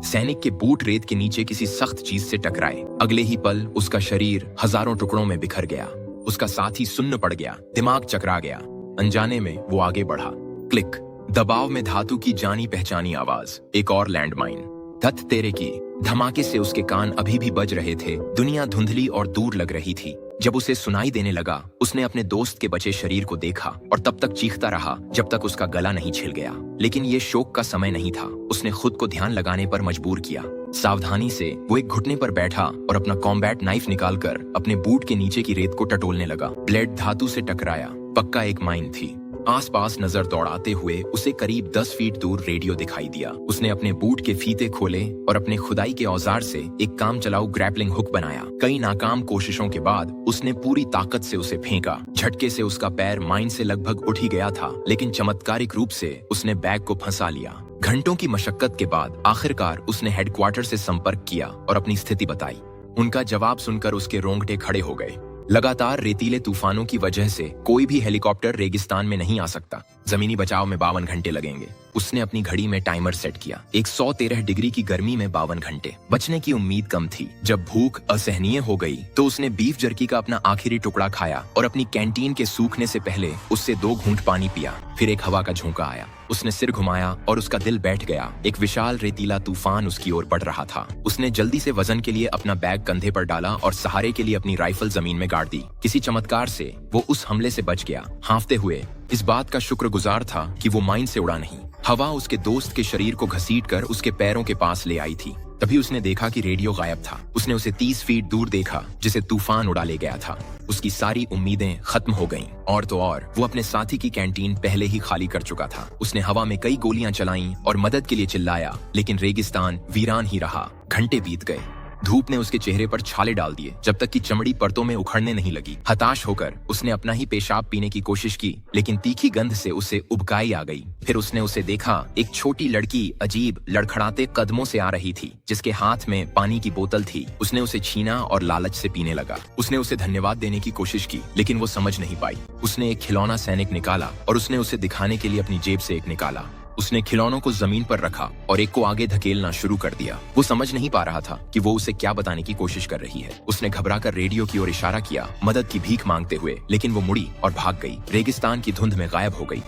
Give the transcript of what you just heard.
सैनिक के बूट रेत के नीचे किसी सख्त चीज से टकराए। अगले ही पल उसका शरीर हजारों टुकड़ों में बिखर गया। उसका साथी सुन्न पड़ गया, दिमाग चकरा गया। अनजाने में वो आगे बढ़ा। क्लिक, दबाव में धातु की जानी पहचानी आवाज, एक और लैंडमाइन। धत तेरे की, धमाके से उसके कान अभी भी बज रहे थे। दुनिया धुंधली और दूर लग रही थी। जब उसे सुनाई देने लगा, उसने अपने दोस्त के बचे शरीर को देखा और तब तक चीखता रहा जब तक उसका गला नहीं छिल गया। लेकिन ये शोक का समय नहीं था। उसने खुद को ध्यान लगाने पर मजबूर किया। सावधानी से वो एक घुटने पर बैठा और अपना कॉम्बैट नाइफ निकालकर अपने बूट के नीचे की रेत को टटोलने लगा। ब्लेड धातु से टकराया। पक्का एक माइन थी। आसपास नजर दौड़ाते हुए उसे करीब 10 फीट दूर रेडियो दिखाई दिया। उसने अपने बूट के फीते खोले और अपने खुदाई के औजार से एक काम चलाऊ ग्रैपलिंग हुक बनाया। कई नाकाम कोशिशों के बाद उसने पूरी ताकत से उसे फेंका। झटके से उसका पैर माइन से लगभग उठ ही गया था, लेकिन चमत्कारिक रूप से उसने बैग को फंसा लिया। घंटों की मशक्कत के बाद आखिरकार उसने हेडक्वार्टर से संपर्क किया और अपनी स्थिति बताई। उनका जवाब सुनकर उसके रोंगटे खड़े हो गए। लगातार रेतीले तूफानों की वजह से कोई भी हेलीकॉप्टर रेगिस्तान में नहीं आ सकता। जमीनी बचाव में 52 घंटे लगेंगे। उसने अपनी घड़ी में टाइमर सेट किया। 113 डिग्री की गर्मी में 52 घंटे। बचने की उम्मीद कम थी। जब भूख असहनीय हो गई तो उसने बीफ जर्की का अपना आखिरी टुकड़ा खाया और अपनी कैंटीन के सूखने से पहले उससे 2 घूंट पानी पिया। फिर एक हवा का झोंका आया। उसने सिर घुमाया और उसका दिल बैठ गया। एक विशाल रेतीला तूफान उसकी ओर बढ़ रहा था। उसने जल्दी से वजन के लिए अपना बैग कंधे पर डाला और सहारे के लिए अपनी राइफल जमीन में गाड़ दी। किसी चमत्कार से वो उस हमले से बच गया। हांफते हुए इस बात का शुक्रगुजार था कि वो माइन से उड़ा नहीं। हवा उसके दोस्त के शरीर को घसीटकर उसके पैरों के पास ले आई थी। तभी उसने देखा कि रेडियो गायब था। उसने उसे 30 फीट दूर देखा, जिसे तूफान उड़ा ले गया था। उसकी सारी उम्मीदें खत्म हो गईं। और तो और वो अपने साथी की कैंटीन पहले ही खाली कर चुका था। उसने हवा में कई गोलियां चलाईं और मदद के लिए चिल्लाया, लेकिन रेगिस्तान वीरान ही रहा। घंटे बीत गए। धूप ने उसके चेहरे पर छाले डाल दिए जब तक कि चमड़ी परतों में उखड़ने नहीं लगी। हताश होकर उसने अपना ही पेशाब पीने की कोशिश की, लेकिन तीखी गंध से उसे उबकाई आ गई। फिर उसने उसे देखा, एक छोटी लड़की अजीब लड़खड़ाते कदमों से आ रही थी, जिसके हाथ में पानी की बोतल थी। उसने उसे छीना और लालच से पीने लगा। उसने उसे धन्यवाद देने की कोशिश की, लेकिन वो समझ नहीं पाई। उसने एक खिलौना सैनिक निकाला और उसने उसे दिखाने के लिए अपनी जेब से एक निकाला। उसने खिलौनों को जमीन पर रखा और एक को आगे धकेलना शुरू कर दिया। वो समझ नहीं पा रहा था कि वो उसे क्या बताने की कोशिश कर रही है। उसने घबराकर रेडियो की ओर इशारा किया, मदद की भीख मांगते हुए, लेकिन वो मुड़ी और भाग गई। रेगिस्तान की धुंध में गायब हो गई।